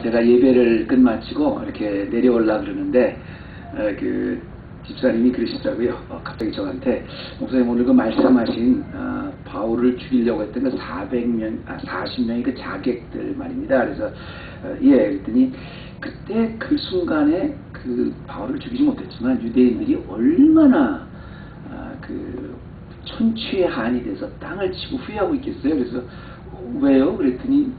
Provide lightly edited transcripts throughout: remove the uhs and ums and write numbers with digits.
제가 예배를 끝마치고 이렇게 내려오려고 그러는데 그 집사님이 그러시더라고요. 갑자기 저한테 목사님 오늘 그 말씀하신 바울을 죽이려고 했던 그 40명의 그 자객들 말입니다. 그래서 예 그랬더니 그때 그 순간에 그 바울을 죽이지 못했지만 유대인들이 얼마나 그 천추의 한이 돼서 땅을 치고 후회하고 있겠어요. 그래서 왜요? 그랬더니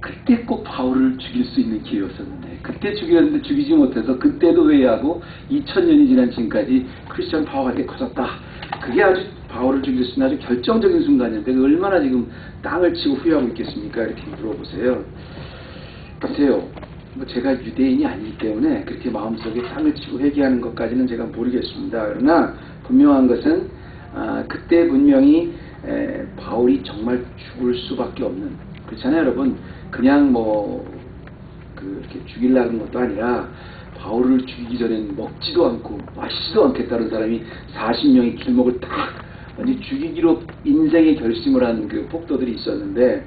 그때 꼭 바울을 죽일 수 있는 기회였었는데 그때 죽였는데 죽이지 못해서 그때도 회의하고 2000년이 지난 지금까지 크리스천 파워가 되게 커졌다. 그게 아주 바울을 죽일 수 있는 아주 결정적인 순간이었는데 얼마나 지금 땅을 치고 후회하고 있겠습니까? 이렇게 물어보세요. 글쎄요. 뭐 제가 유대인이 아니기 때문에 그렇게 마음속에 땅을 치고 회개하는 것까지는 제가 모르겠습니다. 그러나 분명한 것은 그때 분명히 바울이 정말 죽을 수밖에 없는 그렇잖아요 여러분. 그냥 이렇게 죽이려는 것도 아니라 바울을 죽이기 전엔 먹지도 않고 마시지도 않겠다는 사람이 40명의 길목을 딱 완전히 죽이기로 인생의 결심을 한 그 폭도들이 있었는데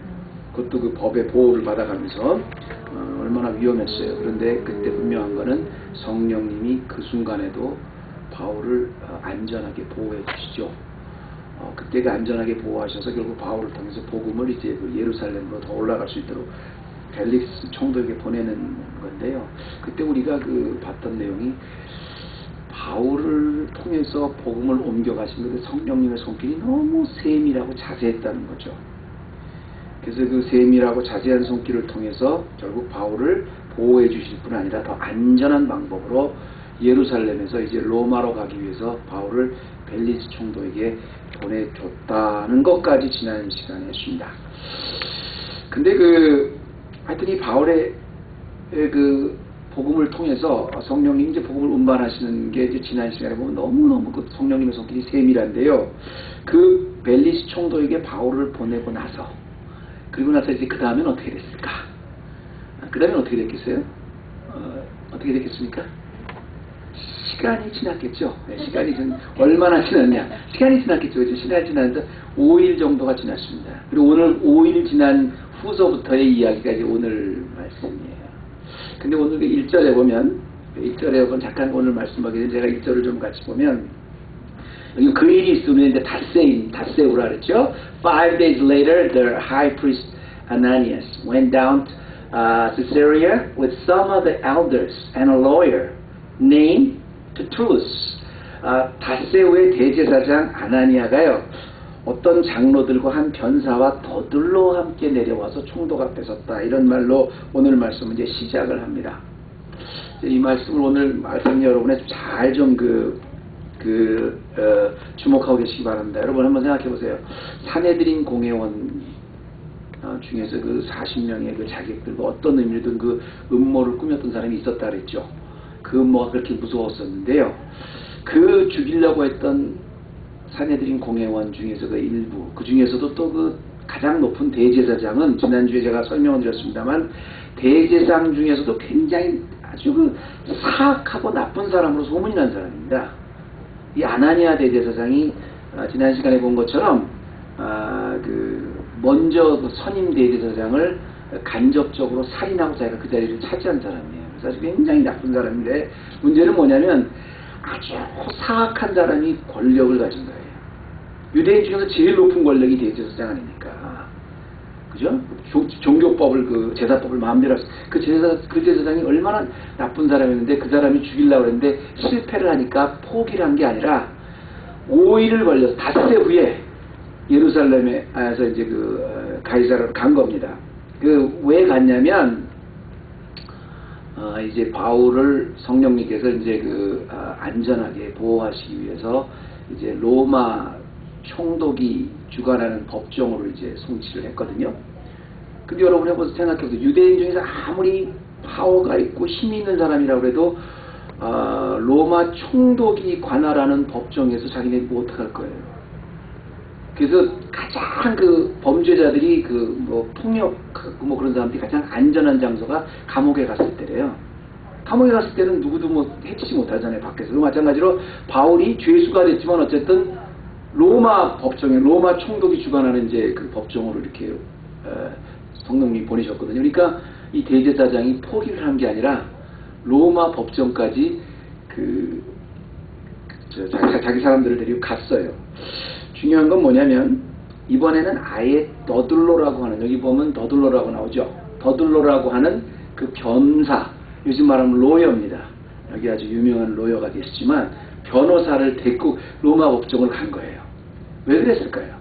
그것도 그 법의 보호를 받아가면서 얼마나 위험했어요. 그런데 그때 분명한 거는 성령님이 그 순간에도 바울을 안전하게 보호해 주시죠. 그때가 안전하게 보호하셔서 결국 바울을 통해서 복음을 이제 그 예루살렘으로 더 올라갈 수 있도록 벨릭스 총독에게 보내는 건데요. 그때 우리가 그 봤던 내용이 바울을 통해서 복음을 옮겨가신 그 성령님의 손길이 너무 세밀하고 자세했다는 거죠. 그래서 그 세밀하고 자세한 손길을 통해서 결국 바울을 보호해 주실 뿐 아니라 더 안전한 방법으로 예루살렘에서 이제 로마로 가기 위해서 바울을 벨리스 총독에게 보내줬다는 것까지 지난 시간에 했습니다. 근데 하여튼 이 바울의 그 복음을 통해서 성령님이 이제 복음을 운반하시는 게 이제 지난 시간에 보면 너무너무 그 성령님의 손길이 세밀한데요. 그 벨리스 총독에게 바울을 보내고 나서 그리고 나서 이제 그 다음엔 어떻게 됐을까? 그 다음엔 어떻게 됐겠어요? 어떻게 됐겠습니까? 시간이 지났겠죠. 네, 시간이 얼마나 지났냐? 시간이 지났겠죠. 이제 시간이 지났는데 5일 정도가 지났습니다. 그리고 오늘 5일 지난 후서부터의 이야기가 이제 오늘 말씀이에요. 근데 오늘 그 1절에 보면, 1절에 보면 잠깐 오늘 말씀하기 전에 제가 1절을 좀 같이 보면, 여기 그 일이 있으면 이제 닷새우라 그랬죠. 5 days later, the high priest Ananias went down to Caesarea with some of the elders and a lawyer named Tertullus. 닷새우의 대제사장 아나니아가요. 어떤 장로들과 한 변사와 더들로 함께 내려와서 총독 앞에 섰다. 이런 말로 오늘 말씀은 이제 시작을 합니다. 이 말씀을 오늘 말씀 여러분의 잘 좀 주목하고 계시기 바랍니다. 여러분 한번 생각해 보세요. 사내들인 공회원 중에서 그 40명의 그 자객들과 어떤 의미든 그 음모를 꾸몄던 사람이 있었다 그랬죠. 그 음모가 그렇게 무서웠었는데요. 그 죽이려고 했던 사내들인 공회원 중에서 그 일부, 그 중에서도 또 그 가장 높은 대제사장은 지난주에 제가 설명을 드렸습니다만 대제사장 중에서도 굉장히 아주 그 사악하고 나쁜 사람으로 소문이 난 사람입니다. 이 아나니아 대제사장이 지난 시간에 본 것처럼 먼저 그 선임 대제사장을 간접적으로 살인하고 자기가 그 자리를 차지한 사람이에요. 그래서 아주 굉장히 나쁜 사람인데 문제는 뭐냐면 아주 사악한 사람이 권력을 가진 거예요. 유대인 중에서 제일 높은 권력이 대제사장 아닙니까? 그죠? 종교법을 제사법을 마음대로 그 제사장이 얼마나 나쁜 사람이었는데 그 사람이 죽이려고 했는데 실패를 하니까 포기를 한 게 아니라 5일을 걸려서 닷새 후에 예루살렘에서 이제 가이사라로 간 겁니다. 왜 갔냐면 이제 바울을 성령님께서 이제 안전하게 보호하시기 위해서 이제 로마 총독이 주관하는 법정으로 이제 송치를 했거든요. 근데 여러분 해보세요. 생각해보세요. 유대인 중에서 아무리 파워가 있고 힘이 있는 사람이라고 해도 로마 총독이 관할하는 법정에서 자기네들이 못할 거예요. 그래서 가장 범죄자들이 폭력 그런 사람들이 가장 안전한 장소가 감옥에 갔을 때래요. 감옥에 갔을 때는 누구도 해치지 못하잖아요. 밖에서. 마찬가지로 바울이 죄수가 됐지만 어쨌든 로마 법정에 로마 총독이 주관하는 이제 그 법정으로 이렇게 성령님이 보내셨거든요. 그러니까 이 대제사장이 포기를 한 게 아니라 로마 법정까지 자기 사람들을 데리고 갔어요. 중요한 건 뭐냐면 이번에는 아예 더둘로라고 하는, 여기 보면 더둘로라고 나오죠. 더둘로라고 하는 그 변사, 요즘 말하면 로여입니다. 여기 아주 유명한 로여가 계시지만 변호사를 데리고 로마 법정을 간 거예요. 왜 그랬을까요?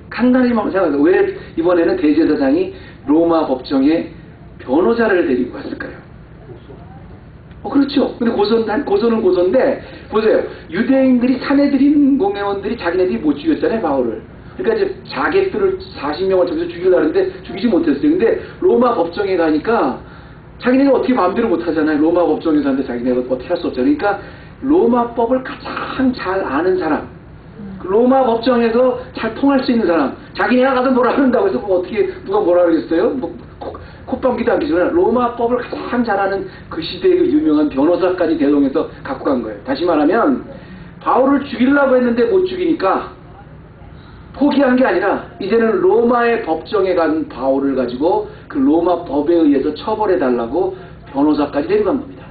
간단히 생각해서 왜 이번에는 대제사장이 로마 법정에 변호사를 데리고 갔을까요? 그렇죠. 근데 고소는 고소인데, 보세요. 유대인들이, 사내들인 공회원들이 자기네들이 못 죽였잖아요, 바울을. 그러니까 이제 자객들을 40명을 저기서 죽이려는데 죽이지 못했어요. 근데 로마 법정에 가니까 자기네가 어떻게 마음대로 못 하잖아요. 로마 법정에서 하는데 자기네가 어떻게 할 수 없죠. 그러니까 로마법을 가장 잘 아는 사람, 로마 법정에서 잘 통할 수 있는 사람, 자기네가 가서 뭐라 그런다고 해서 어떻게 누가 뭐라 그러겠어요? 콧방귀도 안 끼지만 로마법을 가장 잘하는 그 시대의 그 유명한 변호사까지 대동해서 갖고 간 거예요. 다시 말하면 바울을 죽이려고 했는데 못 죽이니까 포기한 게 아니라 이제는 로마의 법정에 간 바울을 가지고 그 로마 법에 의해서 처벌해 달라고 변호사까지 데려간 겁니다.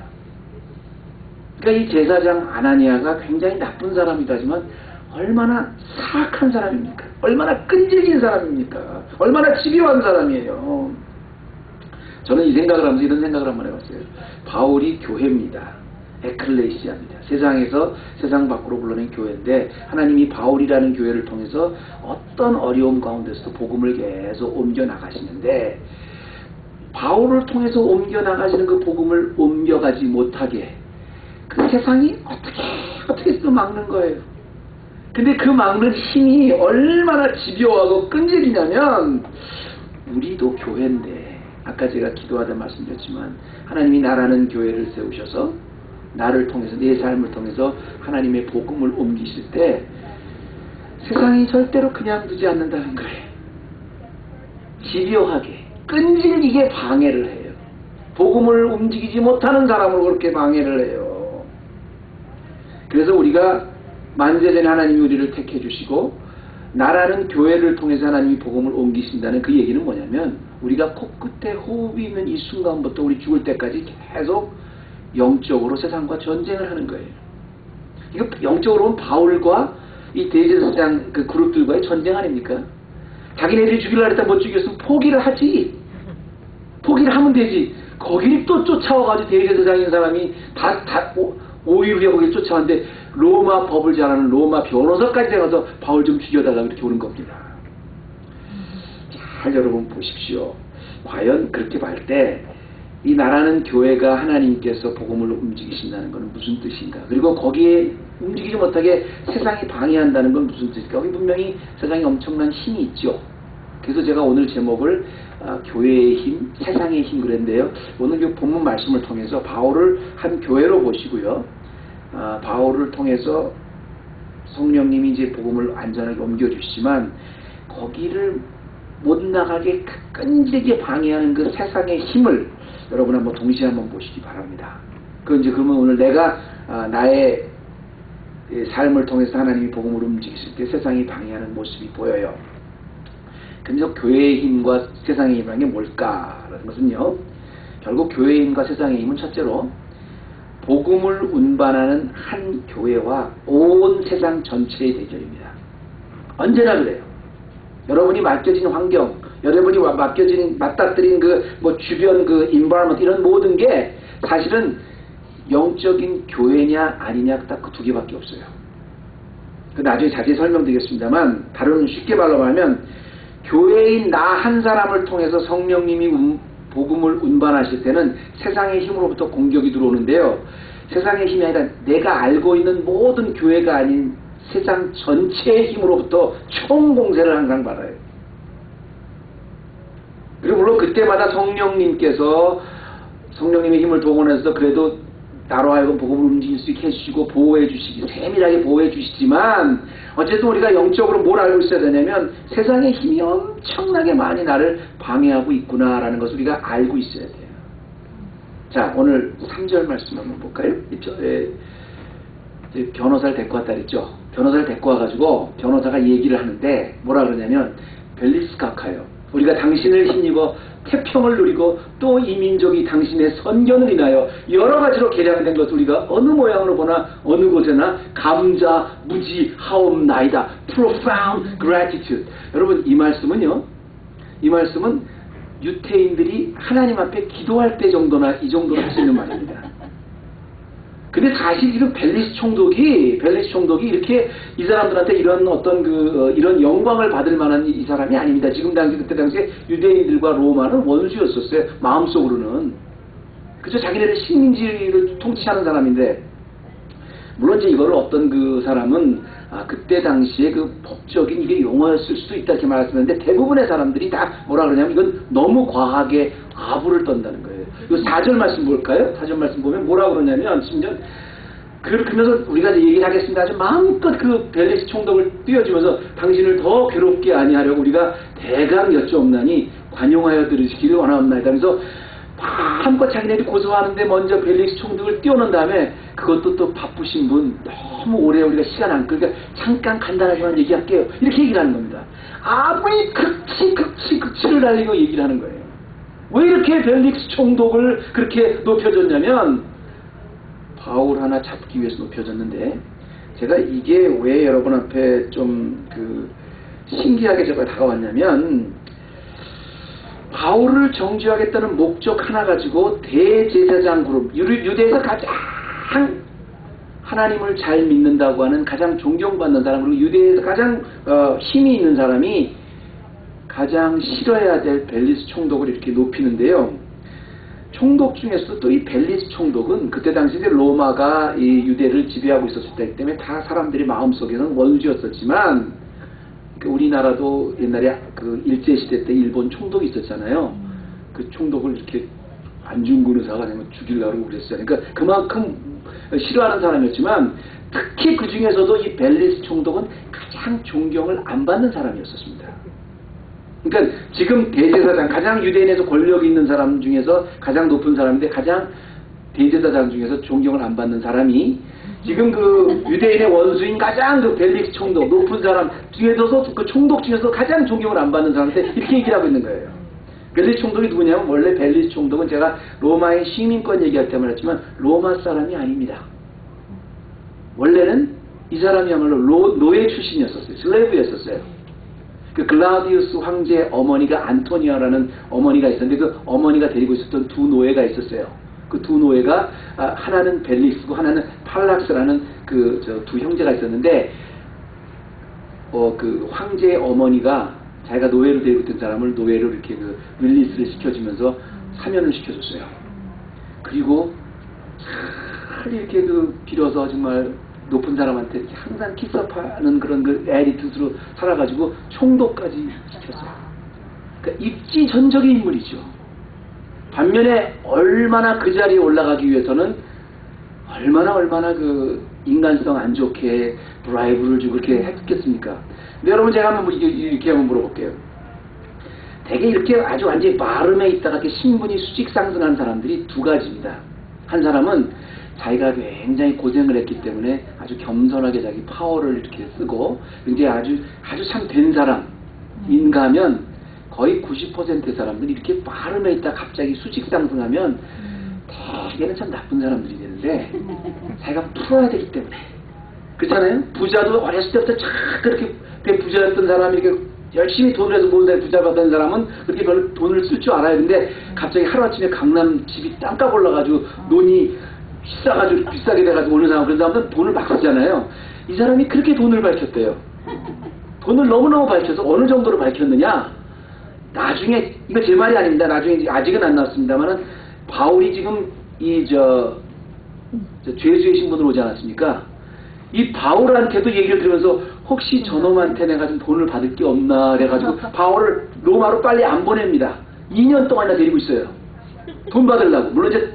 그러니까 이 제사장 아나니아가 굉장히 나쁜 사람이다 하지만 얼마나 사악한 사람입니까? 얼마나 끈질긴 사람입니까? 얼마나 집요한 사람이에요. 저는 이 생각을 하면서 이런 생각을 한번 해봤어요. 바울이 교회입니다. 에클레시아입니다. 세상에서 세상 밖으로 불러낸 교회인데 하나님이 바울이라는 교회를 통해서 어떤 어려움 가운데서도 복음을 계속 옮겨 나가시는데 바울을 통해서 옮겨 나가시는 그 복음을 옮겨가지 못하게 그 세상이 어떻게 또 막는 거예요. 근데 그 막는 힘이 얼마나 집요하고 끈질기냐면 우리도 교회인데 아까 제가 기도하다 말씀드렸지만 하나님이 나라는 교회를 세우셔서 나를 통해서 내 삶을 통해서 하나님의 복음을 옮기실 때 세상이 절대로 그냥 두지 않는다는 거예요. 집요하게 끈질기게 방해를 해요. 복음을 움직이지 못하는 사람으로 그렇게 방해를 해요. 그래서 우리가 만세전에 하나님이 우리를 택해 주시고 나라는 교회를 통해서 하나님이 복음을 옮기신다는 그 얘기는 뭐냐면 우리가 코끝에 호흡이 있는 이 순간부터 우리 죽을 때까지 계속 영적으로 세상과 전쟁을 하는 거예요. 이거 영적으로 보면 바울과 이 대제사장 그 그룹들과의 전쟁 아닙니까? 자기네들이 죽이려고 했다 못 죽였으면 포기를 하지. 포기를 하면 되지. 거기를 또 쫓아와가지고 대제사장인 사람이 오일 후에 거기를 쫓아왔는데 로마 법을 잘 아는 로마 변호사까지 돼가서 바울 좀 죽여달라고 이렇게 오는 겁니다. 잘 여러분 보십시오. 과연 그렇게 볼 때 이 나라는 교회가 하나님께서 복음을 움직이신다는 것은 무슨 뜻인가? 그리고 거기에 움직이지 못하게 세상이 방해한다는 건 무슨 뜻일까? 여기 분명히 세상에 엄청난 힘이 있죠. 그래서 제가 오늘 제목을 교회의 힘, 세상의 힘 그랬는데요. 오늘 이 본문 말씀을 통해서 바울을 한 교회로 보시고요. 바울을 통해서 성령님이 이제 복음을 안전하게 옮겨주시지만 거기를 못 나가게 끈질기게 방해하는 그 세상의 힘을 여러분 한번 동시에 한번 보시기 바랍니다. 그러면 오늘 내가 나의 삶을 통해서 하나님이 복음을 움직이실 때 세상이 방해하는 모습이 보여요. 그래서 교회의 힘과 세상의 힘이라는 게 뭘까라는 것은요. 결국 교회의 힘과 세상의 힘은 첫째로 복음을 운반하는 한 교회와 온 세상 전체의 대결입니다. 언제나 그래요. 여러분이 맡겨진 환경, 여러분이 맞닥뜨린 주변 그 environment 이런 모든 게 사실은 영적인 교회냐 아니냐 딱 그 두 개밖에 없어요. 나중에 자세히 설명드리겠습니다만 다른 쉽게 말로 말하면 교회인 나 한 사람을 통해서 성령님이 복음을 운반하실 때는 세상의 힘으로부터 공격이 들어오는데요. 세상의 힘이 아니라 내가 알고 있는 모든 교회가 아닌 세상 전체의 힘으로부터 총공세를 항상 받아요. 그리고 물론 그때마다 성령님의 힘을 동원해서 그래도 나로 하여금 복음을 움직일 수 있게 해주시고 보호해 주시기, 세밀하게 보호해 주시지만 어쨌든 우리가 영적으로 뭘 알고 있어야 되냐면 세상의 힘이 엄청나게 많이 나를 방해하고 있구나라는 것을 우리가 알고 있어야 돼요. 자, 오늘 3절 말씀 한번 볼까요? 변호사를 데리고 왔다 그랬죠. 변호사를 데리고 와가지고 변호사가 얘기를 하는데 뭐라 그러냐면 벨리스카카요. 우리가 당신을 힘입어 태평을 누리고 또 이 민족이 당신의 선견을 인하여 여러 가지로 개량된 것을 우리가 어느 모양으로 보나 어느 곳에나 감사, 무지하옵나이다. Profound gratitude. 여러분 이 말씀은요. 이 말씀은 유태인들이 하나님 앞에 기도할 때 정도나 이 정도로 할 수 있는 말입니다. 근데 사실 지금 벨리스 총독이 이렇게 이 사람들한테 이런 어떤 이런 영광을 받을 만한 이 사람이 아닙니다. 지금 그때 당시에 유대인들과 로마는 원수였었어요. 마음속으로는. 그죠? 자기네들 식민지를 통치하는 사람인데, 물론 이제 이거를 어떤 그 사람은 그때 당시에 그 법적인 이게 용어였을 수도 있다 이렇게 말씀했는데, 대부분의 사람들이 다 뭐라 그러냐면 이건 너무 과하게 아부를 떤다는 거예요. 이 4절 말씀 볼까요? 4절 말씀 보면 뭐라 그러냐면 심지어 그러면서 우리가 이제 얘기를 하겠습니다. 아주 마음껏 그 벨리스 총독을 띄워주면서 당신을 더 괴롭게 아니하려고 우리가 대강 여쭈옵나니 관용하여 들으시기를 원하옵나이다. 하면서 마음껏 자기네들이 고소하는데 먼저 벨리스 총독을 띄워놓은 다음에 그것도 또 바쁘신 분 너무 오래 우리가 시간 안 끌니까 잠깐 간단하게만 얘기할게요. 이렇게 얘기를 하는 겁니다. 아무리 극치를 달리고 얘기를 하는 거예요. 왜 이렇게 벨릭스 총독을 그렇게 높여줬냐면 바울 하나 잡기 위해서 높여줬는데, 제가 이게 왜 여러분 앞에 좀 신기하게 제가 다가왔냐면, 바울을 정죄하겠다는 목적 하나 가지고 대제사장 그룹, 유대에서 가장 하나님을 잘 믿는다고 하는 가장 존경받는 사람, 그리고 유대에서 가장 힘이 있는 사람이 가장 싫어야 될 벨리스 총독을 이렇게 높이는데요. 총독 중에서도 또 이 벨리스 총독은 그때 당시에 로마가 이 유대를 지배하고 있었을 때이기 때문에 다 사람들이 마음속에는 원수였었지만, 우리나라도 옛날에 일제시대 때 일본 총독이 있었잖아요. 그 총독을 이렇게 안중근 의사가 되면 죽이려고 그랬어요. 그러니까 그만큼 싫어하는 사람이었지만, 특히 그 중에서도 이 벨리스 총독은 가장 존경을 안 받는 사람이었었습니다. 그러니까 지금 대제사장, 가장 유대인에서 권력이 있는 사람 중에서 가장 높은 사람인데, 가장 대제사장 중에서 존경을 안 받는 사람이 지금 그 유대인의 원수인 가장 그 벨릭스 총독, 높은 사람 중에서도 그 총독 중에서 가장 존경을 안 받는 사람한테 이렇게 얘기를 하고 있는 거예요. 벨릭스 총독이 누구냐면, 원래 벨릭스 총독은 제가 로마의 시민권 얘기할 때 말했지만 로마 사람이 아닙니다. 원래는 이 사람이야말로 노예 출신이었었어요. 슬레이브였었어요. 그 글라우디우스 황제의 어머니가 안토니아라는 어머니가 있었는데, 그 어머니가 데리고 있었던 두 노예가 있었어요. 그 두 노예가 하나는 벨릭스고 하나는 팔락스라는 두 형제가 있었는데, 그 황제의 어머니가 자기가 노예로 데리고 있던 사람을 노예로 이렇게 릴리스를 시켜주면서 사면을 시켜줬어요. 그리고 잘 이렇게 빌어서 정말 높은 사람한테 항상 키스업하는 그런 에리투스로 살아가지고 총독까지 시켰어요. 그러니까 입지전적인 인물이죠. 반면에 얼마나 그 자리에 올라가기 위해서는 얼마나 인간성 안 좋게 브라이브를 주고 그렇게 했겠습니까? 근데 여러분, 제가 한번 이렇게 한번 물어볼게요. 되게 이렇게 아주 완전히 마름에 있다가 이렇게 신분이 수직 상승한 사람들이 두 가지입니다. 한 사람은 자기가 굉장히 고생을 했기 때문에 아주 겸손하게 자기 파워를 이렇게 쓰고, 이제 아주 참 된 사람인가 하면 거의 90%의 사람들이 이렇게 마름에 있다 갑자기 수직 상승하면 대개는 참 나쁜 사람들이 되는데, 자기가 풀어야 되기 때문에. 그렇잖아요? 부자도 어렸을 때부터 쫙 그렇게 부자였던 사람이 이렇게 열심히 돈을 해서 모은 부자 받은 사람은 그렇게 별로 돈을 쓸 줄 알아요. 근데 갑자기 하루아침에 강남 집이 땅값 올라가지고 돈이 비싸게 돼가지고 오는 사람, 그런 사람들은 돈을 막 쓰잖아요. 이 사람이 그렇게 돈을 밝혔대요. 돈을 너무너무 밝혀서 어느 정도로 밝혔느냐? 나중에, 이거 제 말이 아닙니다. 나중에 아직은 안 나왔습니다만은, 바울이 지금 죄수의 신분으로 오지 않았습니까? 이 바울한테도 얘기를 들으면서 혹시 저놈한테 내가 좀 돈을 받을 게 없나 그래가지고 바울을 로마로 빨리 안 보냅니다. 2년 동안이나 데리고 있어요. 돈 받으려고. 물론 이제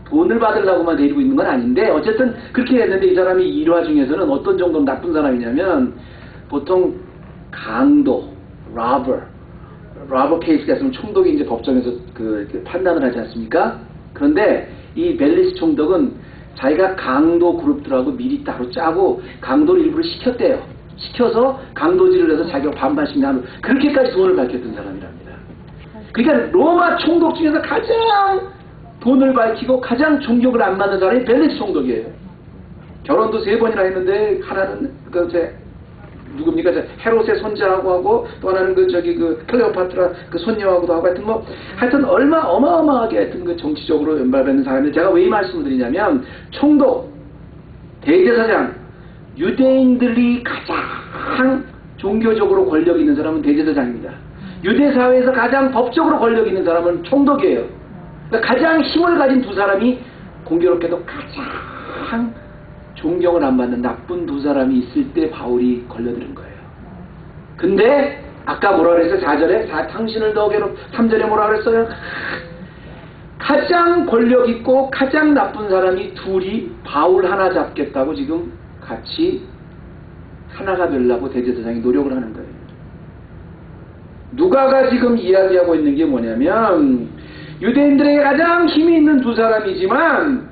돈을 받으려고만 데리고 있는 건 아닌데, 어쨌든 그렇게 했는데, 이 사람이 일화 중에서는 어떤 정도로 나쁜 사람이냐면, 보통 강도, 라버 케이스가 있으면 총독이 이제 법정에서 판단을 하지 않습니까? 그런데 이 벨리스 총독은 자기가 강도 그룹들하고 미리 따로 짜고 강도를 일부러 시켰대요. 시켜서 강도질을 해서 자기가 반반씩 나누고, 그렇게까지 돈을 밝혔던 사람이랍니다. 그러니까 로마 총독 중에서 가장 돈을 밝히고 가장 존경을 안 받는 사람이 벨리스 총독이에요. 결혼도 3번이나 했는데 하나는 누굽니까? 헤롯의 손자하고 하고 또 하나는 클레오파트라 손녀하고도 하고 하여튼 어마어마하게 하여튼 정치적으로 연발받는 사람인데 제가 왜 이 말씀을 드리냐면 총독, 대제사장, 유대인들이 가장 종교적으로 권력 있는 사람은 대제사장입니다. 유대 사회에서 가장 법적으로 권력 있는 사람은 총독이에요. 그러니까 가장 힘을 가진 두 사람이 공교롭게도 가장 존경을 안 받는 나쁜 두 사람이 있을 때 바울이 걸려드는 거예요. 근데 아까 뭐라 그랬어요? 4절에 당신을 더 괴롭 3절에 뭐라 그랬어요? 가장 권력 있고 가장 나쁜 사람이 둘이 바울 하나 잡겠다고 지금 같이 하나가 되려고 대제사장이 노력을 하는 거예요. 누가가 지금 이야기하고 있는 게 뭐냐면 유대인들에게 가장 힘이 있는 두 사람이지만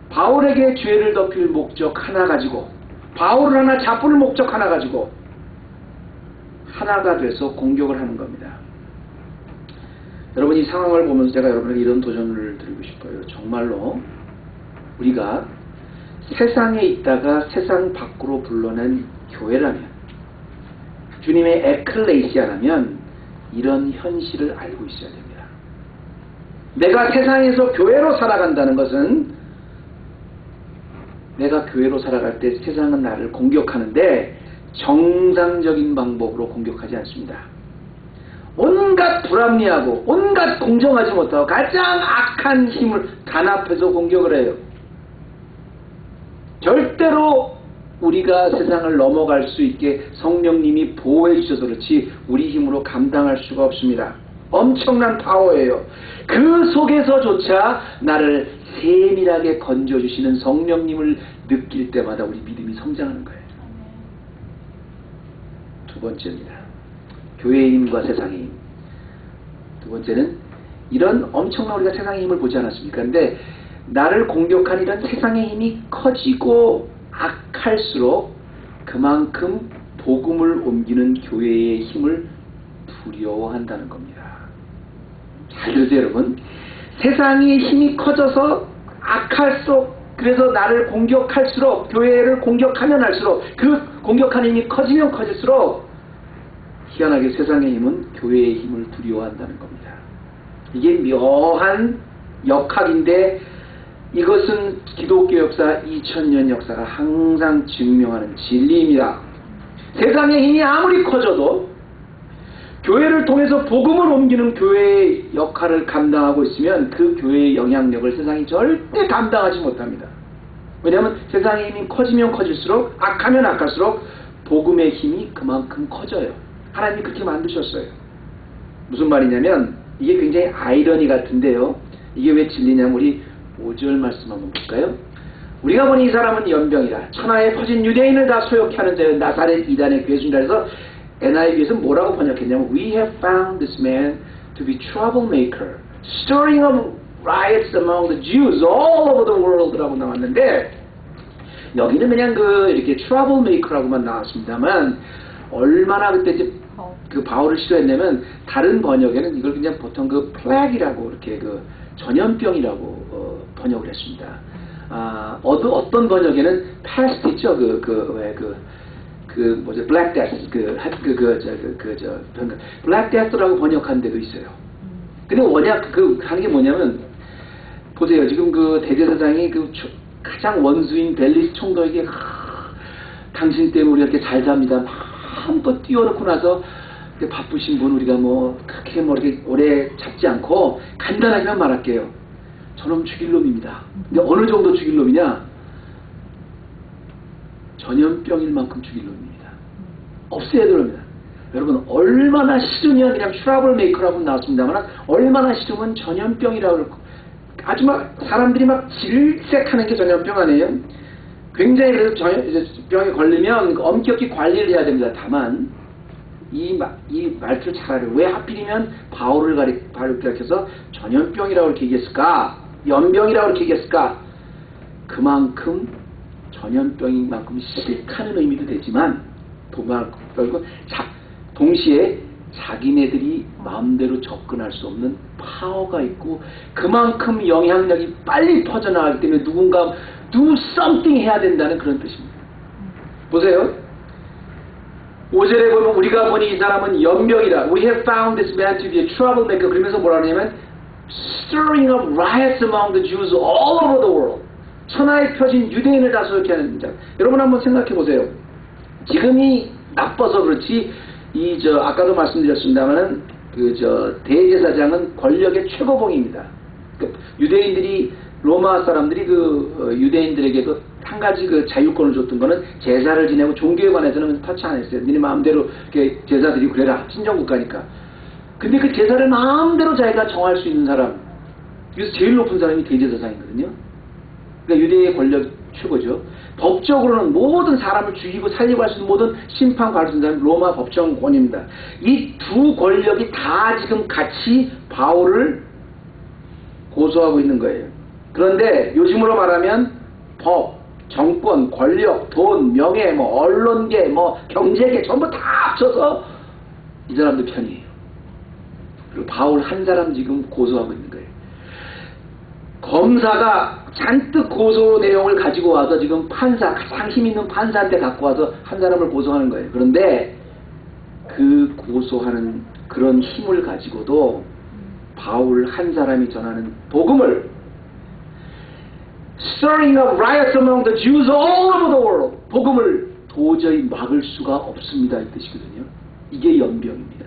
바울에게 죄를 덮일 목적 하나 가지고 바울을 하나 잡을 목적 하나 가지고 하나가 돼서 공격을 하는 겁니다. 여러분 이 상황을 보면서 제가 여러분에게 이런 도전을 드리고 싶어요. 정말로 우리가 세상에 있다가 세상 밖으로 불러낸 교회라면 주님의 에클레시아라면 이런 현실을 알고 있어야 됩니다. 내가 세상에서 교회로 살아간다는 것은 내가 교회로 살아갈 때 세상은 나를 공격하는데 정상적인 방법으로 공격하지 않습니다. 온갖 불합리하고 온갖 공정하지 못하고 가장 악한 힘을 단합해서 공격을 해요. 절대로 우리가 세상을 넘어갈 수 있게 성령님이 보호해 주셔서 그렇지 우리 힘으로 감당할 수가 없습니다. 엄청난 파워예요. 그 속에서조차 나를 세밀하게 건져주시는 성령님을 느낄 때마다 우리 믿음이 성장하는 거예요. 두 번째입니다. 교회의 힘과 세상의 힘. 두 번째는 이런 엄청난 우리가 세상의 힘을 보지 않았습니까? 근데 나를 공격한 이런 세상의 힘이 커지고 악할수록 그만큼 복음을 옮기는 교회의 힘을 두려워한다는 겁니다. 잘 들으세요 여러분. 세상의 힘이 커져서 악할수록 그래서 나를 공격할수록 교회를 공격하면 할수록 그 공격하는 힘이 커지면 커질수록 희한하게 세상의 힘은 교회의 힘을 두려워한다는 겁니다. 이게 묘한 역학인데 이것은 기독교 역사 2000년 역사가 항상 증명하는 진리입니다. 세상의 힘이 아무리 커져도 교회를 통해서 복음을 옮기는 교회의 역할을 감당하고 있으면 그 교회의 영향력을 세상이 절대 감당하지 못합니다. 왜냐하면 세상의 힘이 커지면 커질수록 악하면 악할수록 복음의 힘이 그만큼 커져요. 하나님이 그렇게 만드셨어요. 무슨 말이냐면 이게 굉장히 아이러니 같은데요. 이게 왜 진리냐면 우리 5절 말씀 한번 볼까요? 우리가 보니 이 사람은 연병이라 천하에 퍼진 유대인을 다 소욕케 하는 자여 나사렛 이단의 괴순자 해서 NIV에서 뭐라고 번역했냐면 We have found this man to be troublemaker, stirring up riots among the Jews all over the world 라고 나왔는데 여기는 그냥 이렇게 troublemaker라고만 나왔습니다만 얼마나 그때 이제 그 바울을 싫어했냐면 다른 번역에는 이걸 그냥 보통 플래그라고 이렇게 전염병이라고 번역을 했습니다. 어떤 번역에는 pest 있죠? 뭐죠? Black Death, Black Death라고 번역한 데도 있어요. 근데 원약 하는 게 뭐냐면 보세요. 지금 대제사장이 가장 원수인 벨리스 총독에게 당신 때문에 우리가 이렇게 잘 삽니다. 마음껏 띄워놓고 나서 바쁘신 분 우리가 그렇게 이렇게 오래 잡지 않고 간단하게만 말할게요. 저놈 죽일 놈입니다. 근데 어느 정도 죽일 놈이냐? 전염병일 만큼 죽일 놈입니다. 없애야 됩니다. 여러분 얼마나 싫으면 그냥 트러블 메이커라고 나왔습니다만 얼마나 싫으면 전염병이라고 그러고 아주 사람들이 질색하는 게 전염병 아니에요? 굉장히 그래서 병에 걸리면 엄격히 관리를 해야 됩니다. 다만 이 말투를 잘 알아요. 왜 하필이면 바울을 가리켜서 전염병이라고 이렇게 얘기했을까? 연병이라고 이렇게 얘기했을까? 그만큼 전염병인 만큼 싫다는 의미도 되지만 동시에 자기네들이 마음대로 접근할 수 없는 파워가 있고 그만큼 영향력이 빨리 퍼져나가기 때문에 누군가 do something 해야 된다는 그런 뜻입니다. 보세요. 5절에 보면 우리가 보니 이 사람은 연병이다. We have found this man to be a troublemaker. 그러면서 뭐라 하냐면 stirring up riots among the Jews all over the world. 천하에 펴진 유대인을 다스럽게 하는 자. 여러분 한번 생각해 보세요. 지금이 나빠서 그렇지 아까도 말씀드렸습니다만은 대제사장은 권력의 최고봉입니다. 유대인들이 로마 사람들이 유대인들에게 한 가지 자유권을 줬던 거는 제사를 지내고 종교에 관해서는 터치 안 했어요. 니네 마음대로 이렇게 제사 드리고 그래라. 친정국가니까. 근데 그 제사를 마음대로 자기가 정할 수 있는 사람. 그래서 제일 높은 사람이 대제사장이거든요. 그러니까 유대의 권력 최고죠. 법적으로는 모든 사람을 죽이고 살리고 할 수 있는 모든 심판 받을 수 있는 사람이 로마 법정권입니다. 이 두 권력이 다 지금 같이 바울을 고소하고 있는 거예요. 그런데 요즘으로 말하면 법, 정권, 권력, 돈, 명예, 언론계, 경제계 전부 다 합쳐서 이 사람들 편이에요. 그리고 바울 한 사람 지금 고소하고 있는 거예요. 검사가 잔뜩 고소 내용을 가지고 와서 지금 가장 힘 있는 판사한테 갖고 와서 한 사람을 고소하는 거예요. 그런데 그 고소하는 그런 힘을 가지고도 바울 한 사람이 전하는 복음을 stirring up riots among the Jews all over the world. 복음을 도저히 막을 수가 없습니다. 이 뜻이거든요. 이게 연병입니다.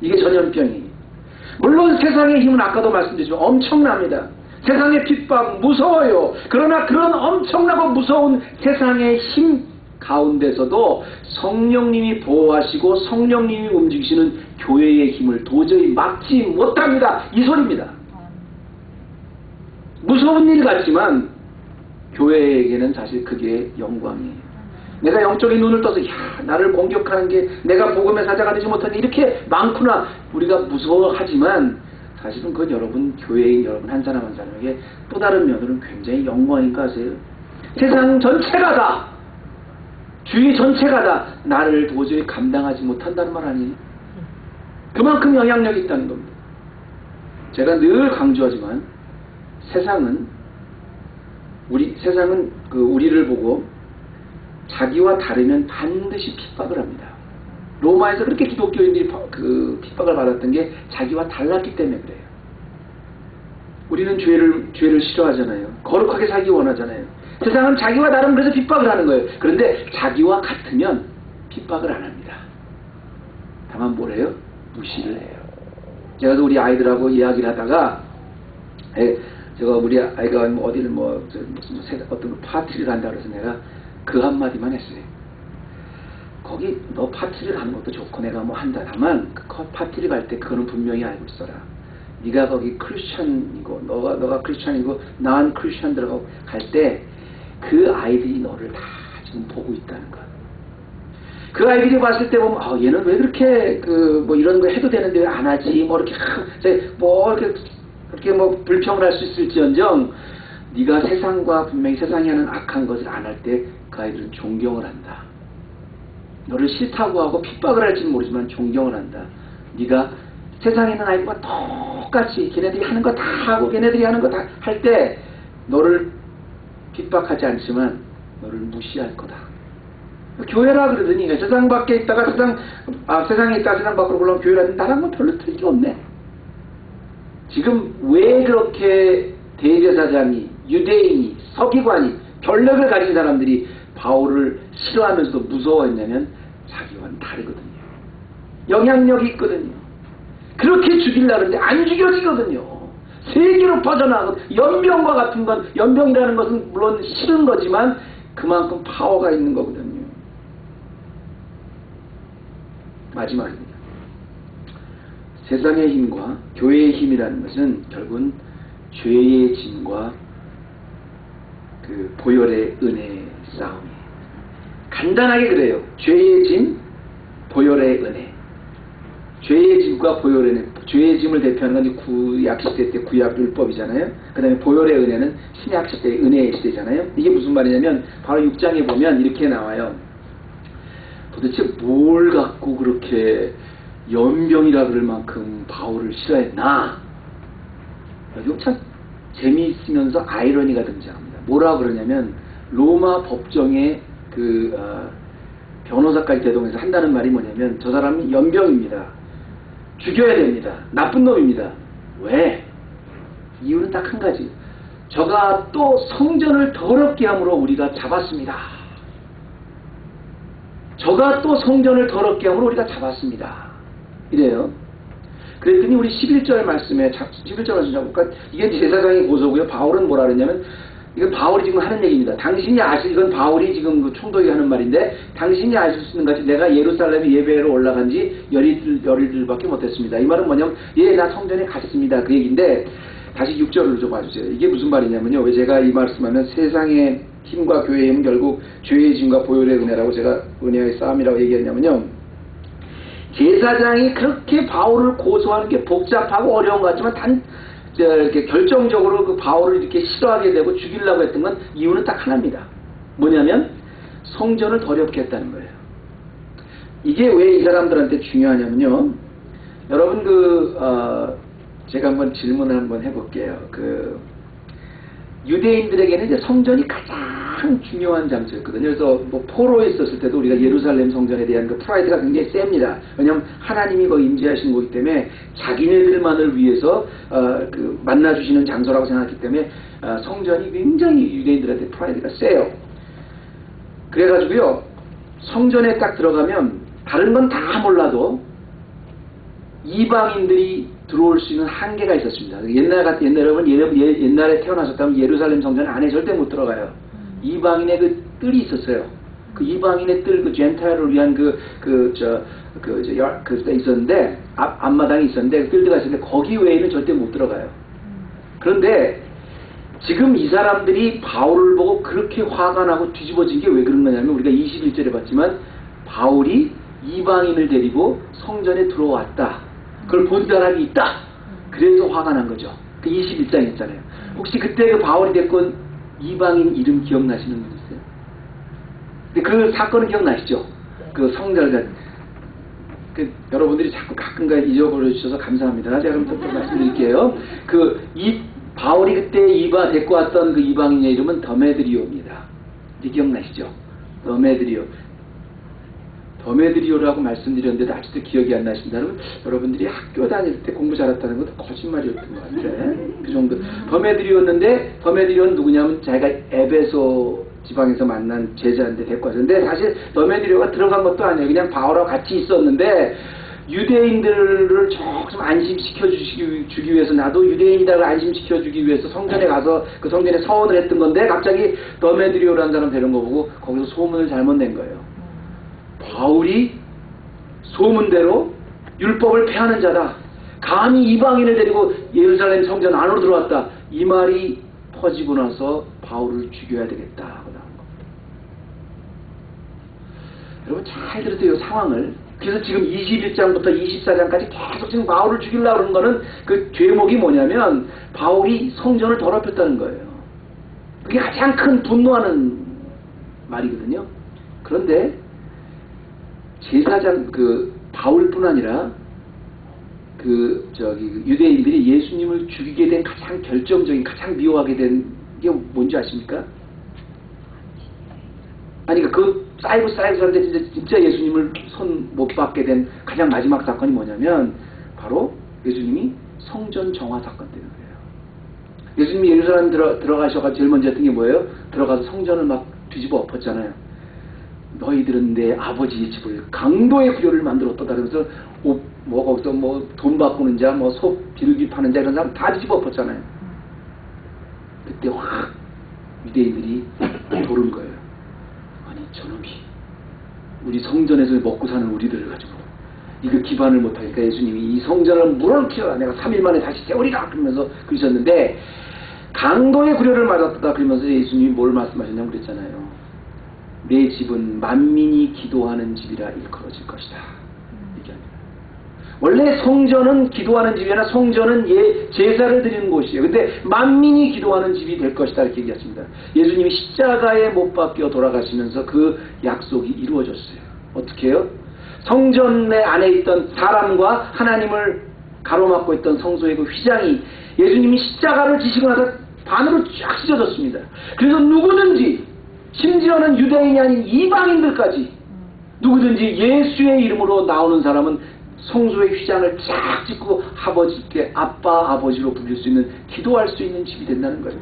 이게 전염병이에요. 물론 세상의 힘은 아까도 말씀드렸지만 엄청납니다. 세상의 핍박 무서워요. 그러나 그런 엄청나고 무서운 세상의 힘 가운데서도 성령님이 보호하시고 성령님이 움직이시는 교회의 힘을 도저히 막지 못합니다. 이 소리입니다. 무서운 일 같지만 교회에게는 사실 그게 영광이에요. 내가 영적인 눈을 떠서 나를 공격하는 게 내가 복음의 사자가 되지 못하는 이렇게 많구나. 우리가 무서워하지만 사실은 그건 여러분 교회인 여러분 한 사람 한 사람에게 또 다른 면으로는 굉장히 영광인 거 아세요? 세상 전체가 다 주의 전체가 다 나를 도저히 감당하지 못한다는 말 아니에요? 그만큼 영향력이 있다는 겁니다. 제가 늘 강조하지만 세상은 우리를 보고 자기와 다르면 반드시 핍박을 합니다. 로마에서 그렇게 기독교인들이 핍박을 받았던 게 자기와 달랐기 때문에 그래요. 우리는 죄를 싫어하잖아요. 거룩하게 살기 원하잖아요. 세상은 자기와 다르면 그래서 핍박을 하는 거예요. 그런데 자기와 같으면 핍박을 안 합니다. 다만 뭐래요? 무시를 해요. 제가 우리 아이들하고 이야기를 하다가 제가 우리 아이가 어디를 어떤 파티를 간다 그래서 내가 그 한마디만 했어요. 거기 너 파티를 가는 것도 좋고 내가 한다. 다만 그 파티를 갈 때 그거는 분명히 알고 있어라. 네가 거기 크리스천이고 너가 크리스천이고 난 크리스천들하고 갈 때 그 아이들이 너를 다 지금 보고 있다는 거. 그 아이들이 봤을 때 보면 얘는 왜 그렇게 이런 거 해도 되는데 왜 안 하지? 이렇게 그렇게 불평을 할 수 있을지언정 네가 세상과 분명히 세상이 하는 악한 것을 안 할 때 그 아이들은 존경을 한다. 너를 싫다고 하고 핍박을 할지는 모르지만 존경을 한다. 네가 세상에 있는 아이들과 똑같이 걔네들이 하는 거 다 하고 걔네들이 하는 거 다 할 때 너를 핍박하지 않지만 너를 무시할 거다. 교회라 그러더니 세상 밖에 있다가 세상에 있다가 세상 밖으로 올라오면 교회라는 나랑 별로 틀릴 게 없네. 지금 왜 그렇게 대제사장이 유대인이 서기관이 권력을 가진 사람들이 바울을 싫어하면서도 무서워했냐면 자기와는 다르거든요. 영향력이 있거든요. 그렇게 죽이려는데 안 죽여지거든요. 세계로 퍼져나가고 연병과 같은 건 연병이라는 것은 물론 싫은 거지만 그만큼 파워가 있는 거거든요. 마지막입니다. 세상의 힘과 교회의 힘이라는 것은 결국은 죄의 짐과 보혈의 은혜의 싸움이에요. 간단하게 그래요. 죄의 짐, 보혈의 은혜. 죄의 짐과 보혈의 은혜. 죄의 짐을 대표하는 건 구약시대 때 구약율법이잖아요. 그 다음에 보혈의 은혜는 신약시대의 은혜의 시대잖아요. 이게 무슨 말이냐면 바로 6장에 보면 이렇게 나와요. 도대체 뭘 갖고 그렇게 연병이라 그럴 만큼 바울을 싫어했나? 이거 참 재미있으면서 아이러니가 등장합니다. 뭐라 그러냐면 로마 법정에 변호사까지 대동해서 한다는 말이 뭐냐면 저 사람이 연병입니다. 죽여야 됩니다. 나쁜 놈입니다. 왜? 이유는 딱 한 가지. 저가 또 성전을 더럽게 함으로 우리가 잡았습니다. 저가 또 성전을 더럽게 함으로 우리가 잡았습니다. 이래요. 그랬더니 우리 11절 말씀에 11절 말씀 잡을까? 이게 제사장의 고소고요. 바울은 뭐라 그랬냐면 이건 바울이 지금 하는 얘기입니다. 당신이 아실, 이건 바울이 지금 그 총독이 하는 말인데, 당신이 아실 수 있는 같이 내가 예루살렘에 예배로 올라간 지 열흘들밖에 못했습니다. 이 말은 뭐냐면, 예, 나 성전에 갔습니다. 그 얘기인데, 다시 6절을 좀 봐주세요. 이게 무슨 말이냐면요. 왜 제가 이 말씀하면 세상의 힘과 교회의 힘은 결국 죄의 짐과 보혈의 은혜라고 제가 은혜의 싸움이라고 얘기했냐면요. 제사장이 그렇게 바울을 고소하는 게 복잡하고 어려운 것 같지만 이렇게 결정적으로 그 바울을 이렇게 싫어하게 되고 죽이려고 했던 건 이유는 딱 하나입니다. 뭐냐면 성전을 더럽게 했다는 거예요. 이게 왜 이 사람들한테 중요하냐면요. 여러분 제가 한번 질문을 한번 해볼게요. 유대인들에게는 이제 성전이 가장 중요한 장소였거든요. 그래서 뭐 포로에 있었을 때도 우리가 예루살렘 성전에 대한 그 프라이드가 굉장히 셉니다. 왜냐하면 하나님이 거기 임재하신 거기 때문에 자기네들만을 위해서 만나주시는 장소라고 생각했기 때문에 성전이 굉장히 유대인들한테 프라이드가 세요. 그래가지고요. 성전에 딱 들어가면 다른 건 다 몰라도 이방인들이 들어올 수 있는 한계가 있었습니다. 옛날에 태어나셨다면 예루살렘 성전 안에 절대 못 들어가요. 이방인의 그 뜰이 있었어요. 그 이방인의 뜰, 그 젠타일을 위한 있었는데, 앞마당이 있었는데, 그 뜰드가 있었는데, 거기 외에는 절대 못 들어가요. 그런데, 지금 이 사람들이 바울을 보고 그렇게 화가 나고 뒤집어진 게 왜 그런 거냐면, 우리가 21절에 봤지만, 바울이 이방인을 데리고 성전에 들어왔다. 그걸 본 사람이 있다. 그래서 화가 난 거죠. 그 21장이었잖아요. 혹시 그때 그 바울이 됐건 이방인 이름 기억나시는 분 있어요? 근데 그 사건은 기억나시죠? 그 성전을 여러분들이 자꾸 가끔가 잊어버려 주셔서 감사합니다. 제가 그럼 또 말씀드릴게요. 바울이 그때 데리고 왔던 그 이방인의 이름은 더메드리오입니다. 이제 기억나시죠? 더메드리오라고 말씀드렸는데도 아직도 기억이 안 나신다면 여러분들이 학교 다닐 때 공부 잘했다는 것도 거짓말이었던 것 같아. 그 정도. 더메드리오는 누구냐면 자기가 에베소 지방에서 만난 제자인데 데리고 왔는데 사실 더메드리오가 들어간 것도 아니에요. 그냥 바울하고 같이 있었는데 유대인들을 조금 안심시켜 주기 위해서, 나도 유대인이라고 안심시켜 주기 위해서 성전에 가서 그 성전에 서원을 했던 건데 갑자기 더메드리오라는 사람 데려온 거 보고 거기서 소문을 잘못 낸 거예요. 바울이 소문대로 율법을 폐하는 자다. 감히 이방인을 데리고 예루살렘 성전 안으로 들어왔다. 이 말이 퍼지고 나서 바울을 죽여야 되겠다 하고 나온 겁니다. 여러분 잘 들으세요, 상황을. 그래서 지금 21장부터 24장까지 계속 지금 바울을 죽이려고 그러는 거는 그 죄목이 뭐냐면 바울이 성전을 더럽혔다는 거예요. 그게 가장 큰 분노하는 말이거든요. 그런데 제사장 바울뿐 아니라 유대인들이 예수님을 죽이게 된 가장 결정적인, 가장 미워하게 된 게 뭔지 아십니까? 아니 쌓이고 사는데 진짜 예수님을 손 못 받게 된 가장 마지막 사건이 뭐냐면 바로 예수님이 성전 정화 사건 때문에 그래요. 예수님이 예루살렘 들어가셔서 제일 먼저 했던 게 뭐예요? 들어가서 성전을 막 뒤집어 엎었잖아요. 너희들은 내 아버지의 집을 강도의 구려를 만들었다. 그러면서 거기서 돈 바꾸는 자, 소 비둘기 파는 자 이런 사람 다 뒤집어 엎었잖아요. 그때 확 유대인들이 도른 거예요. 아니 저놈이 우리 성전에서 먹고 사는 우리들을 가지고 이거 기반을 못하니까 예수님이 이 성전을 물어놓기라 내가 3일 만에 다시 세우리라 그러면서 그러셨는데 강도의 구려를 맞았다 그러면서 예수님이 뭘 말씀하셨냐고 그랬잖아요. 내 집은 만민이 기도하는 집이라 일컬어질 것이다. 얘기합니다. 원래 성전은 기도하는 집이나 성전은 제사를 드리는 곳이에요. 근데 만민이 기도하는 집이 될 것이다 이렇게 얘기했습니다. 예수님이 십자가에 못 박혀 돌아가시면서 그 약속이 이루어졌어요. 어떻게 해요? 성전의 안에 있던 사람과 하나님을 가로막고 있던 성소의 그 휘장이 예수님이 십자가를 지시고 나서 반으로 쫙 찢어졌습니다. 그래서 누구든지, 심지어는 유대인이 아닌 이방인들까지 누구든지 예수의 이름으로 나오는 사람은 성소의 휘장을 쫙 찢고 아버지께 아빠, 아버지로 부를 수 있는, 기도할 수 있는 집이 된다는 거예요.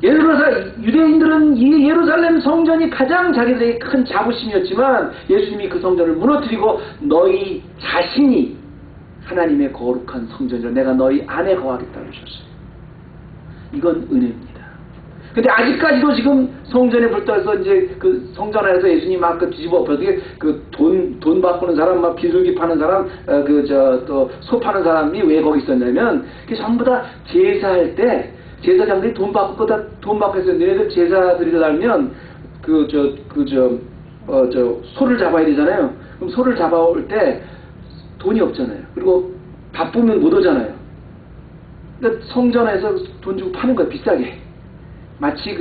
예를 들어서 유대인들은 이 예루살렘 성전이 가장 자기들에게 큰 자부심이었지만 예수님이 그 성전을 무너뜨리고 너희 자신이 하나님의 거룩한 성전이라 내가 너희 안에 거하겠다고 하셨어요. 이건 은혜입니다. 근데 아직까지도 지금 성전에 불떠서 이제 그 성전 안에서 예수님 막 그 뒤집어 엎어서 돈 바꾸는 사람, 막 비둘기 파는 사람, 또 소 파는 사람이 왜 거기 있었냐면, 그게 전부 다 제사할 때, 제사장들이 돈 받고 해서 너희들 제사 드리려면 소를 잡아야 되잖아요. 그럼 소를 잡아올 때 돈이 없잖아요. 그리고 바쁘면 못 오잖아요. 그러니까 성전에서 돈 주고 파는 거예요, 비싸게. 마치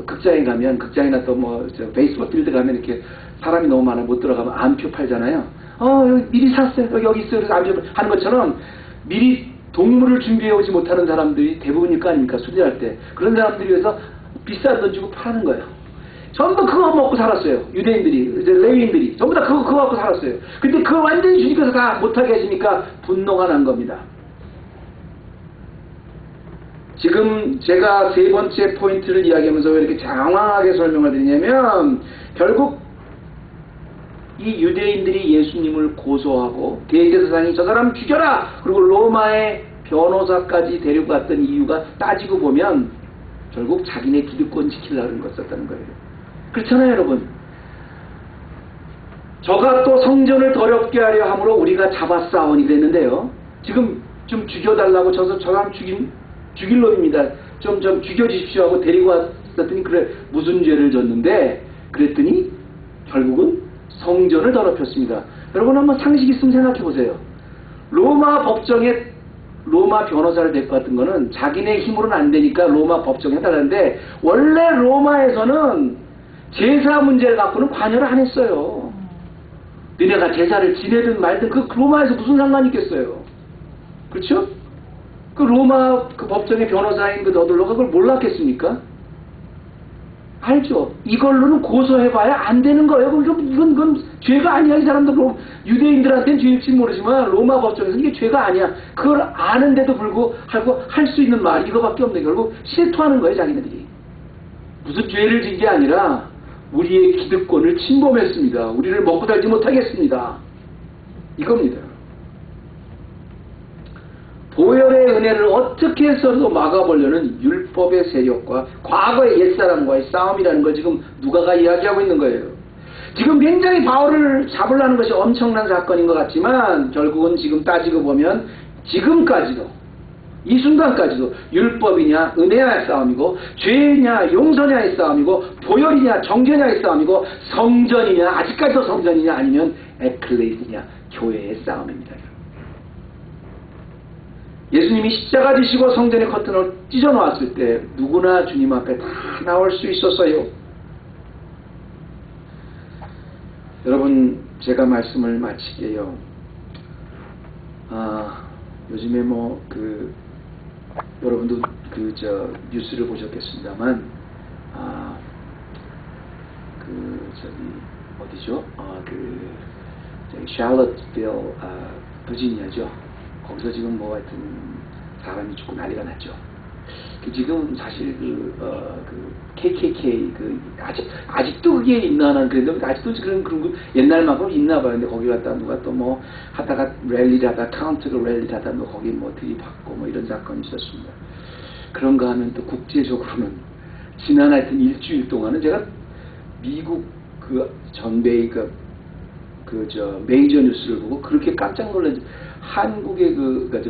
극장에 가면, 극장이나 또 베이스볼 필드 가면 이렇게 사람이 너무 많아 못 들어가면 암표 팔잖아요. 여기 미리 샀어요. 여기 있어요. 그래서 암표 하는 것처럼 미리 동물을 준비해 오지 못하는 사람들이 대부분일 거 아닙니까? 수리할 때. 그런 사람들이 위해서 비싼 돈 주고 파는 거예요. 전부 그거 먹고 살았어요. 유대인들이, 이제 레위인들이. 전부 다 그거 갖고 살았어요. 근데 그거 완전히 주님께서 다 못하게 하시니까 분노가 난 겁니다. 지금 제가 세 번째 포인트를 이야기하면서 왜 이렇게 장황하게 설명을 드리냐면, 결국 이 유대인들이 예수님을 고소하고 대제사장이 저 사람 죽여라! 그리고 로마의 변호사까지 데리고 갔던 이유가 따지고 보면 결국 자기네 기득권 지키려는 것이었다는 거예요. 그렇잖아요, 여러분. 저가 또 성전을 더럽게 하려 함으로 우리가 잡아싸우니 그랬는데요. 지금 좀 죽여달라고 저 사람 죽일 놈입니다. 좀 죽여주십시오 하고 데리고 왔더니 그래 무슨 죄를 졌는데, 그랬더니 결국은 성전을 더럽혔습니다. 여러분 한번 상식 있으면 생각해 보세요. 로마 법정에 로마 변호사를 데리고 왔던 거는 자기네 힘으로는 안 되니까 로마 법정에 해달라는데, 원래 로마에서는 제사 문제를 갖고는 관여를 안 했어요. 너네가 제사를 지내든 말든 그 로마에서 무슨 상관이 있겠어요. 그렇죠? 그 로마 그 법정의 변호사인 그 너들로가 그걸 몰랐겠습니까? 알죠? 이걸로는 고소해봐야 안 되는 거예요. 이건 죄가 아니야. 이 사람들 유대인들한테는 죄일지 모르지만 로마 법정에서는 이게 죄가 아니야. 그걸 아는데도 불구하고 할 수 있는 말 이거밖에 없는 게 결국 실토하는 거예요, 자기네들이. 무슨 죄를 진 게 아니라 우리의 기득권을 침범했습니다. 우리를 먹고 살지 못하겠습니다. 이겁니다. 보혈의 은혜를 어떻게 해서도 막아보려는 율법의 세력과 과거의 옛사람과의 싸움이라는 걸 지금 누가가 이야기하고 있는 거예요. 지금 굉장히 바울을 잡으려는 것이 엄청난 사건인 것 같지만 결국은 지금 따지고 보면 지금까지도 이 순간까지도 율법이냐 은혜냐의 싸움이고, 죄냐 용서냐의 싸움이고, 보혈이냐 정죄냐의 싸움이고, 성전이냐 아직까지도 성전이냐 아니면 에클레시냐 교회의 싸움입니다. 예수님이 십자가 지시고 성전의 커튼을 찢어 놓았을 때 누구나 주님 앞에 다 나올 수 있었어요. 여러분, 제가 말씀을 마치게요. 요즘에 여러분도 뉴스를 보셨겠습니다만, 어디죠? 샬럿빌, 버지니아죠. 거기서 지금 하여튼 사람이 죽고 난리가 났죠. 지금 사실 KKK 아직도 그게 있나 난 그랬는데, 아직도 그런 거 옛날만큼 있나 봐요. 근데 거기 갔다 누가 또 하다가 랠리를 하다 카운터 랠리를 하다 거기 들이받고 이런 사건이 있었습니다. 그런가 하면 또 국제적으로는 지난 하여튼 일주일 동안은 제가 미국 전배의 메이저 뉴스를 보고 그렇게 깜짝 놀란, 한국의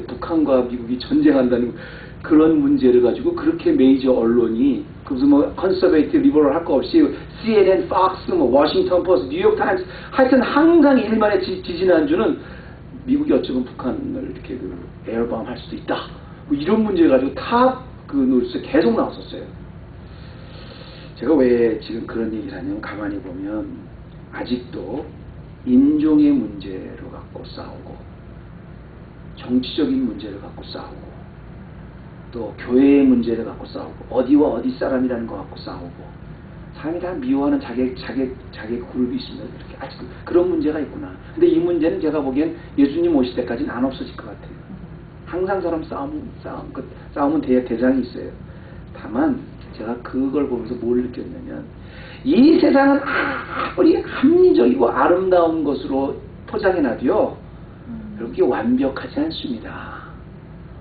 북한과 미국이 전쟁한다는 그런 문제를 가지고 그렇게 메이저 언론이 무슨 컨서베이티브 리버럴 할 거 없이 CNN, Fox, 워싱턴 포스트, 뉴욕 타임스 하여튼 항상 일만의 지지난주는 미국이 어쩌면 북한을 이렇게 에어밤 할 수도 있다. 이런 문제 가지고 탑 뉴스 계속 나왔었어요. 제가 왜 지금 그런 얘기를 하냐면 가만히 보면 아직도 인종의 문제로 갖고 싸우고 정치적인 문제를 갖고 싸우고 또 교회의 문제를 갖고 싸우고 어디와 어디 사람이라는 거 갖고 싸우고 사람이 다 미워하는 자기 그룹이 있습니다. 이렇게 아직 그런 문제가 있구나. 근데 이 문제는 제가 보기엔 예수님 오실 때까지는 안 없어질 것 같아요. 항상 사람 싸움은 대장이 있어요. 다만 제가 그걸 보면서 뭘 느꼈냐면 이 세상은 아무리 합리적이고 아름다운 것으로 포장해놔도요 그렇게 완벽하지 않습니다.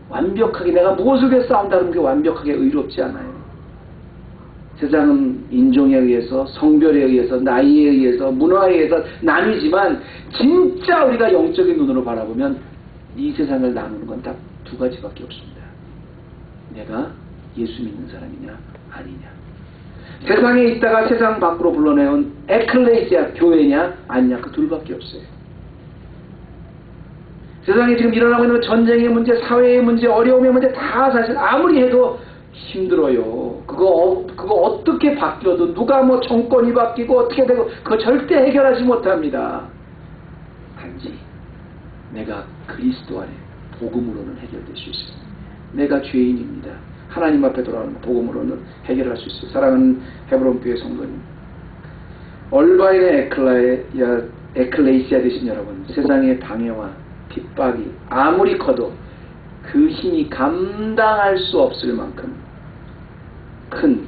완벽하게 내가 무엇을 위해 싸운다는 게 완벽하게 의롭지 않아요. 세상은 인종에 의해서 성별에 의해서 나이에 의해서 문화에 의해서 나뉘지만 진짜 우리가 영적인 눈으로 바라보면 이 세상을 나누는 건 딱 두 가지밖에 없습니다. 내가 예수 믿는 사람이냐 아니냐. 세상에 있다가 세상 밖으로 불러내온 에클레시아 교회냐 아니냐 그 둘밖에 없어요. 세상에 지금 일어나고 있는 전쟁의 문제, 사회의 문제, 어려움의 문제 다 사실 아무리 해도 힘들어요. 그거 어떻게 바뀌어도 누가 뭐 정권이 바뀌고 어떻게 되고 그거 절대 해결하지 못합니다. 단지 내가 그리스도 안에 복음으로는 해결될 수 있어요. 내가 죄인입니다. 하나님 앞에 돌아오는 복음으로는 해결할 수 있어요. 사랑하는 헤브론 교회 성도님, 얼바인의 에클레시아 되신 여러분, 세상의 방해와 핍박이 아무리 커도 그 힘이 감당할 수 없을 만큼 큰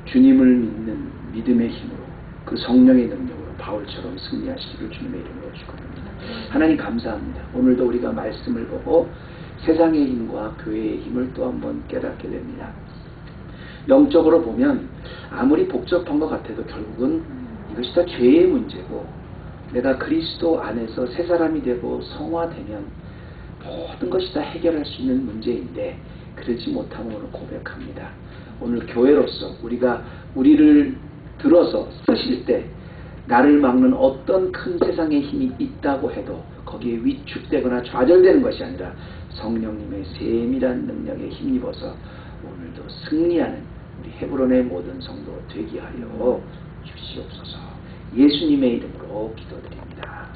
주님을 믿는 믿음의 힘으로 그 성령의 능력으로 바울처럼 승리하시기를 주님의 이름으로 축원합니다. 하나님 감사합니다. 오늘도 우리가 말씀을 보고 세상의 힘과 교회의 힘을 또 한번 깨닫게 됩니다. 영적으로 보면 아무리 복잡한 것 같아도 결국은 이것이 다 죄의 문제고 내가 그리스도 안에서 새 사람이 되고 성화되면 모든 것이 다 해결할 수 있는 문제인데 그러지 못함을 오늘 고백합니다. 오늘 교회로서 우리를 들어서 쓰실 때 나를 막는 어떤 큰 세상의 힘이 있다고 해도 거기에 위축되거나 좌절되는 것이 아니라 성령님의 세밀한 능력에 힘입어서 오늘도 승리하는 우리 헤브론의 모든 성도 되게 하여 주시옵소서. 예수님의 이름으로 기도드립니다.